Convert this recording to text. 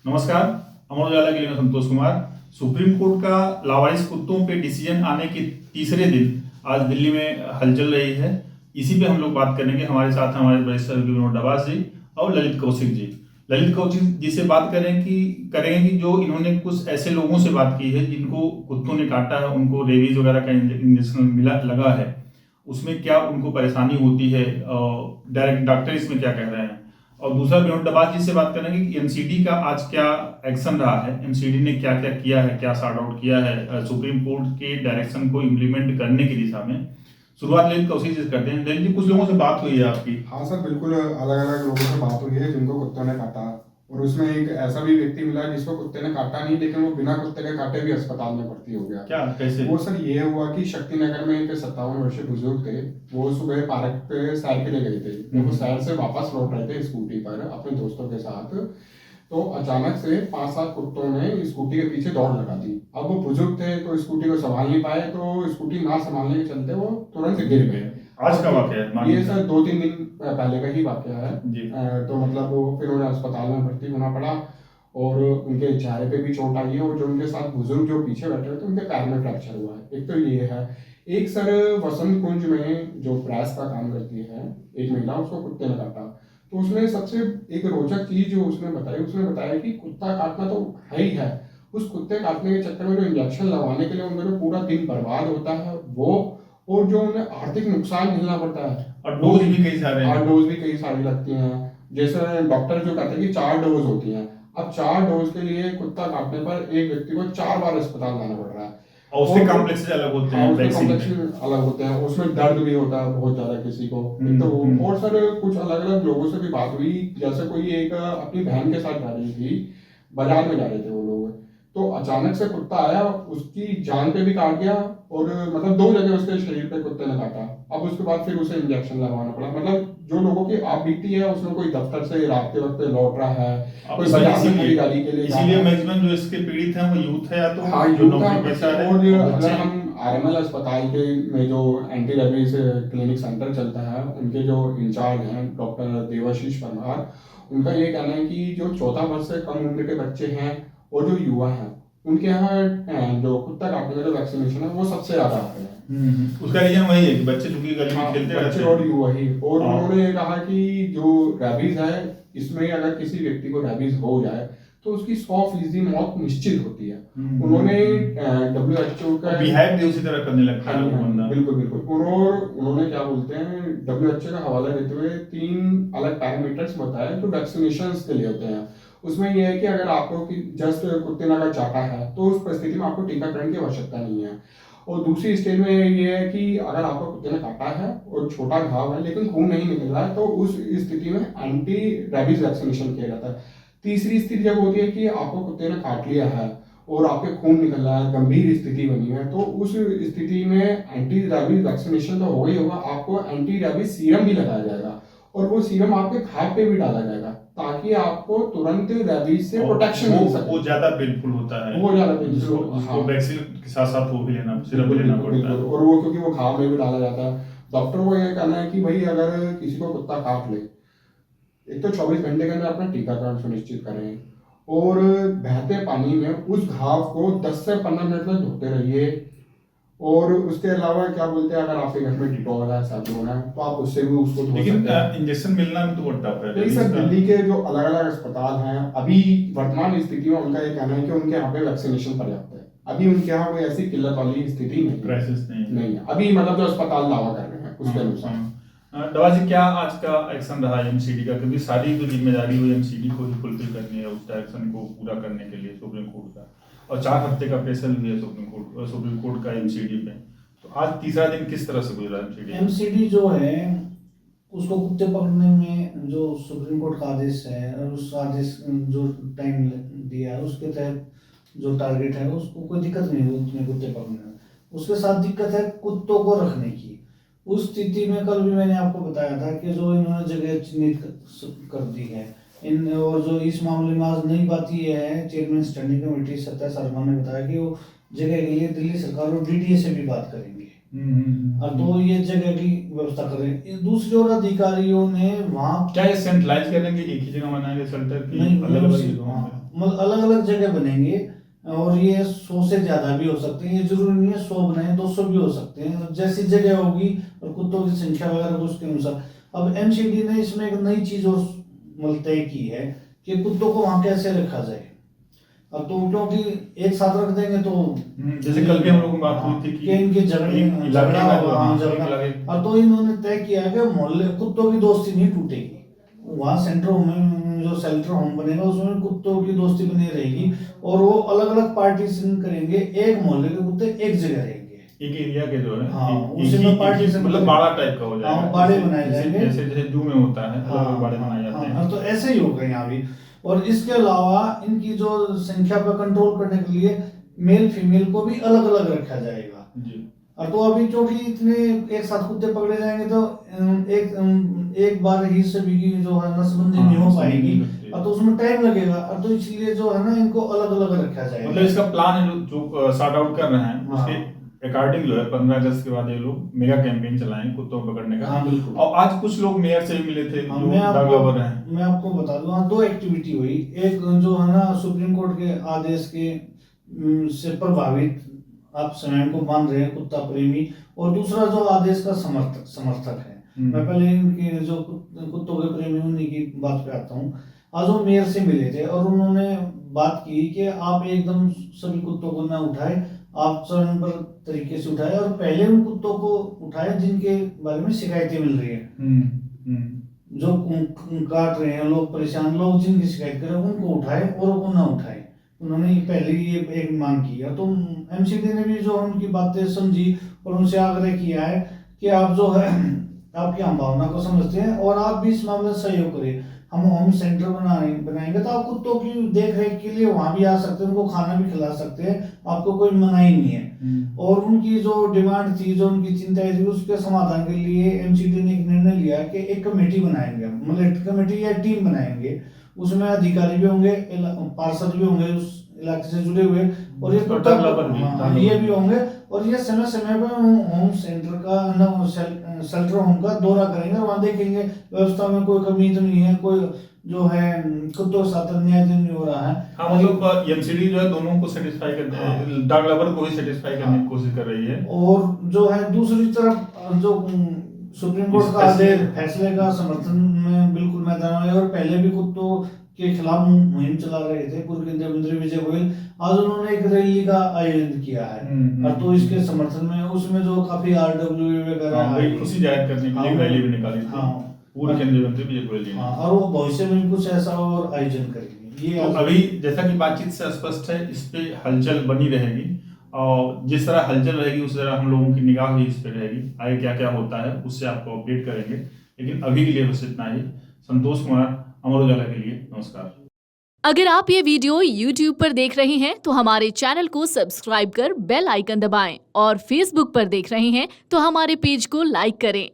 नमस्कार। अमर उजाला के लिए मैं संतोष कुमार। सुप्रीम कोर्ट का लावारिस कुत्तों पे डिसीजन आने के तीसरे दिन आज दिल्ली में हलचल रही है। इसी पे हम लोग बात करेंगे। हमारे साथ हैं हमारे वरिष्ठ विनोद डबास जी और ललित कौशिक जी। ललित कौशिक जी से बात करेंगे कि जो इन्होंने कुछ ऐसे लोगों से बात की है जिनको कुत्तों ने काटा है, उनको रेबीज वगैरह का इंजेक्शन लगा है, उसमें क्या उनको परेशानी होती है और डायरेक्ट डॉक्टर इसमें क्या कह रहे हैं। और दूसरा विनोद डबास जी से बात करेंगे कि एमसीडी का आज क्या एक्शन रहा है, एमसीडी ने क्या क्या किया है, क्या सॉर्ट आउट किया है सुप्रीम कोर्ट के डायरेक्शन को इम्प्लीमेंट करने की दिशा में। शुरुआत ललित कौशिक जी से करते हैं। ललित जी, कुछ लोगों से बात हुई है आपकी? हाँ सर, बिल्कुल अलग अलग लोगों से बात हुई है जिनको कुत्तों ने काटा, और उसमें एक ऐसा भी व्यक्ति मिला जिसको कुत्ते ने काटा नहीं, लेकिन वो बिना कुत्ते के काटे भी अस्पताल में भर्ती हो गया। क्या, कैसे? वो सर ये हुआ कि शक्तिनगर में एक 57 वर्षीय बुजुर्ग थे। वो सुबह पार्क पे सैर के लिए गए थे। जब वो सैर से वापस लौट रहे थे स्कूटी पर अपने दोस्तों के साथ, तो अचानक से 5-7 कुत्तों ने स्कूटी के पीछे दौड़ लगा दी। अब वो बुजुर्ग थे तो स्कूटी को संभाल नहीं पाए, तो स्कूटी ना संभालने के चलते वो तुरंत गिर गए। आज का वाकया है? ये सर 2-3 दिन पहले का ही वाकया है जी। तो मतलब वो फिर उन्हें अस्पताल में भर्ती होना पड़ा, और उनके चेहरे पे भी चोट आई है, और जो उनके साथ बुजुर्ग जो पीछे बैठे हुए थे उनके पैर में फ्रैक्चर हुआ है। एक तो ये है। एक सर वसंत कुंज में जो प्रेस का काम करती है एक महिला, उसको कुत्ते ने काटा। तो उसने सबसे एक रोचक चीज जो उसने बताया कि कुत्ता काटना तो है ही है, उस कुत्ते काटने के चक्कर में जो इंजेक्शन लगवाने के लिए उनका जो पूरा दिन बर्बाद होता है वो, और जो उन्हें आर्थिक नुकसान झेलना पड़ता है, और डोज भी कई सारे हैं। और डोज भी कई सारी लगती हैं। जैसे डॉक्टर जो कहते हैं कि 4 डोज होती हैं, अब 4 डोज के लिए कुत्ता काटने पर एक व्यक्ति को 4 बार अस्पताल जाना पड़ रहा है। और उसके कॉम्प्लेक्स अलग होते हैं, उसके वैक्सीन कॉम्प्लेक्स अलग होते हैं, उसमें दर्द भी होता है बहुत ज्यादा किसी को। तो और सर कुछ अलग अलग लोगों से भी बात हुई। जैसे कोई एक अपनी बहन के साथ जा रही थी, बाजार में जा रहे थे वो लोग, तो अचानक से कुत्ता आया, उसकी जान पे भी काट गया, और मतलब 2 जगह उसके शरीर पे कुत्ते ने काटा। अब उसके बाद फिर उसे इंजेक्शन लगवाना पड़ा। मतलब जो लोगों की आप बीती है, उसमें कोई दफ्तर से रात के वक्त लौट रहा है, कोई बाजार में खरीदारी के लिए जा रहा इसीलिए है। मैक्सिमम जो इसके पीड़ित हैं वो यूथ है, या तो हाँ, जो यूथ नौकरी है। पेशा है, और और अगर बच्चे। हम आरएमएल अस्पताल के में जो एंटी रेबीज क्लिनिक सेंटर चलता है, उनके जो इंचार्ज हैं डॉक्टर देवाशीष परमार, उनका ये कहना है कि जो 14 वर्ष से कम उम्र के बच्चे हैं और जो युवा हैं, उनके यहाँ जो कुत्ता काटने का जो वैक्सीनेशन है वो सबसे ज्यादा आ रहे हैं। उसका रीजन वही है कि बच्चे चूंकि गली में हाँ, खेलते बच्चे रहते और हैं। युवा ही। और हाँ। उन्होंने ये कहा कि जो रैबीज है, इसमें अगर किसी व्यक्ति को रैबीज हो जाए तो उसकी 100% मौत निश्चित होती है। उन्होंने WHO का बिहेव भी उसी तरह करने लगता हाँ है जी, वो हाँ जी, बंदा। बिल्कुल बिल्कुल। और उन्होंने क्या बोलते हैं, WHO का हवाला देते हुए 3 अलग पैरामीटर्स बताए जो वैक्सीनेशन के लिए होते हैं। उसमें यह है कि अगर आपको जस्ट कुत्ते ने अगर चाटा है तो उस परिस्थिति में आपको टीकाकरण की आवश्यकता नहीं है। और दूसरी स्टेज में ये है कि अगर आपको कुत्ते ने काटा है और छोटा घाव है लेकिन खून नहीं निकल रहा है, तो उस स्थिति में एंटी रेबीज वैक्सीनेशन किया जाता है। तीसरी स्थिति जब होती है कि आपको कुत्ते ने काट लिया है और आपके खून निकल रहा है, गंभीर स्थिति बनी है, तो उस स्थिति में एंटी रेबीज वैक्सीनेशन तो हो ही होगा, आपको एंटी रेबीज सीरम भी लगाया जाएगा, और वो सीरम आपके खाद पे भी डाला जाएगा ताकि आपको तुरंत रेबीज से प्रोटेक्शन मिल सके। वो ज्यादा पेनफुल होता है, वो ज्यादा पेनफुल जिसको हाँ, वैक्सीन के साथ साथ वो भी लेना, सिरप भी बिल्कुल लेना बिल्कुल पड़ता है। बिल्कुल। और वो क्योंकि वो घाव में भी डाला जाता है। डॉक्टर को ये कहना है कि भाई अगर किसी को कुत्ता काट ले, एक तो 24 घंटे के अंदर अपना टीकाकरण सुनिश्चित करें, और बहते पानी में उस घाव को 10 से 15 मिनट तक धोते रहिए। और उसके अलावा क्या बोलते हैं, अगर आपके घर में डिटॉल है, साबुन है, तो आप उससे भी उसको धो लेकिन सकते हैं। इंजेक्शन मिलना भी तो बहुत टफ है। नहीं सर, दिल्ली के जो अलग अलग अस्पताल हैं, अभी वर्तमान स्थिति में उनका ये कहना है कि उनके यहाँ पे वैक्सीनेशन पर्याप्त है। अभी उनके यहाँ कोई ऐसी किल्लत वाली स्थिति क्राइसिस नहीं है अभी, मतलब जो अस्पताल दावा कर रहे हैं उसके अनुसार। दवा जी, क्या आज का एक्शन रहा एमसीडी का? क्योंकि सारी जो जिम्मेदारी हुई एमसीडी को ही फुलफिल करनी है, उस डायरेक्शन को पूरा करने के लिए सुप्रीम कोर्ट का, और 4 हफ्ते का प्रेशर भी है सुप्रीम कोर्ट का एमसीडी पे। तो आज तीसरा दिन किस तरह से गुजरा एमसीडी जो है, उसको कुत्ते पकड़ने में जो सुप्रीम कोर्ट का आदेश है और उस आदेश जो टाइम दिया है उसके तहत जो टारगेट है उसको कोई दिक्कत नहीं हुई उतने कुत्ते पकड़ने में। उसके साथ दिक्कत है कुत्तों को रखने की। उस स्थिति में कल भी मैंने आपको बताया था कि जो इन्होंने जगह चिन्हित कर दी है इन, और जो इस मामले में आज नई बात ये है, chairman standing committee Satya Sharma ने बताया कि वो जगह के लिए दिल्ली सरकार और डीडीए से भी बात करेंगे। तो ये जगह की व्यवस्था करें। दूसरी ओर अधिकारियों ने वहाँ क्या ये सेंट्रलाइज करेंगे, एक ही जगह बनाएंगे शेल्टर की? नहीं, अलग अलग जगहों पे? मतलब अलग अलग जगह बनेंगे और ये 100 से ज्यादा भी हो सकते हैं, ये जरूरी नहीं है 100 बनाए, 200 भी हो सकते हैं, जैसी जगह होगी और कुत्तों की संख्या वगैरह को उसके अनुसार। अब एमसीडी ने इसमें एक नई चीज और मतलब तय की है कि कुत्तों को वहां कैसे रखा जाए। अब तो क्योंकि एक साथ रख देंगे तो जैसे कल भी हम लोगों की बात हुई थी कि इनके झगड़ा होगा, और तो इन्होंने तय किया कि मोहल्ले कुत्तों की दोस्ती नहीं टूटेगी, वहाँ सेंटर होम में जो शेल्टर होम बनेगा उसमें कुत्तों की दोस्ती बनी रहेगी और वो अलग अलग पार्टीशन करेंगे, एक मोहल्ले के कुत्ते एक जगह रहेंगे, एक एरिया के जो है हाँ, एक उसी में पार्टीशन मतलब बाड़ा टाइप का हो जाएगा। हाँ, बाड़े बनाए जाएंगे जैसे जैसे जू में होता है अलग बाड़े बनाए जाते हैं। तो ऐसे ही होगा यहाँ भी। और इसके अलावा इनकी जो संख्या पर कंट्रोल करने के लिए मेल फीमेल को भी अलग अलग रखा जाएगा जी। और तो अभी क्योंकि इतने एक साथ कुत्ते पकड़े जाएंगे तो एक बार ही सभी की जो है नसबंदी नहीं हो पाएगी और तो उसमें टाइम लगेगा, और तो इसलिए जो है ना इनको अलग अलग रखा जाएगा। मतलब इसका प्लान है जो सॉर्ट आउट कर रहे हैं उसके अकॉर्डिंग जो है 15 अगस्त के बाद ये लोग मेगा कैंपेन चलाएंगे कुत्तों को पकड़ने का। हाँ बिल्कुल। और आज कुछ लोग मेयर से भी मिले थे जो डॉग लवर हैं। मैं आपको बता दूं, हाँ 2 एक्टिविटी हुई, एक जो है ना सुप्रीम कोर्ट के आदेश के से प्रभावित आप स्वयं को मान रहे हैं कुत्ता प्रेमी, और दूसरा जो आदेश का समर्थक है। मैं पहले इनके जो कुत्तों के प्रेमी उन्हीं की बात पे आता हूँ। आज वो मेयर से मिले थे और उन्होंने बात की कि आप एकदम सभी कुत्तों को ना उठाए, आप चरणबद्ध तरीके से उठाए और पहले उन कुत्तों को उठाए जिनके बारे में शिकायतें मिल रही है, जो काट रहे हैं लोग, परेशान लोग जिनकी शिकायत कर रहे हैं उनको उठाए और वो ना उठाए। उन्होंने पहले ये एक मांग की है, तो एमसीडी ने भी जो उनकी बातें समझी और उनसे आग्रह किया है कि आप जो है आपकी हम भावना को समझते हैं और आप भी इस मामले में सहयोग करें, हम होम सेंटर बनाएंगे तो आप कुत्तों की देख रेख के लिए वहां भी आ सकते हैं, उनको खाना भी खिला सकते हैं, आपको कोई मनाही नहीं है। और उनकी जो डिमांड थी, जो उनकी चिंताएं थी, उसके समाधान के लिए एमसीडी ने एक निर्णय लिया कि एक कमेटी बनाएंगे, मतलब कमेटी या टीम बनाएंगे, उसमें अधिकारी भी होंगे, पार्षद भी होंगे उस इलाके से जुड़े हुए, और ये भी होंगे, और ये समय समय पर होम सेंटर का शेल्टर होम का दौरा करेंगे, वहाँ देखेंगे व्यवस्था में कोई कमी तो नहीं है, कोई जो है कुत्तों के साथ अन्याय तो नहीं हो रहा है। हाँ, मतलब एमसीडी जो है दोनों को सेटिस्फाई करते हैं, डॉग लवर को ही सेटिस्फाई करने की कोशिश कर रही है। और जो है दूसरी तरफ जो सुप्रीम कोर्ट का आदेश फैसले का समर्थन में बिल्कुल मैदान है, और पहले भी कुत्तों के खिलाफ मुहिम चला रहे थे पूर्व केंद्रीय मंत्री विजय गोयल, आज उन्होंने एक रैली का आयोजन किया है और तो इसके समर्थन में उसमें जो काफी आरडब्ल्यू वगैरह खुशी जाहिर करने के लिए रैली भी निकाली थी पूर्व केंद्रीय मंत्री विजय गोयल जी ने, और वो भविष्य में कुछ ऐसा और आयोजन करेंगे। ये तो अभी जैसा कि बातचीत से स्पष्ट है, इस पे हलचल बनी रहेगी और जिस तरह हलचल रहेगी उस तरह हम लोगों की निगाह भी इस पे रहेगी, आगे क्या क्या होता है उससे आपको अपडेट करेंगे। लेकिन अभी के लिए बस इतना ही। संतोष कुमार, अमर उजाला के लिए नमस्कार। अगर आप ये वीडियो YouTube पर देख रहे हैं तो हमारे चैनल को सब्सक्राइब कर बेल आइकन दबाएं, और Facebook पर देख रहे हैं तो हमारे पेज को लाइक करें।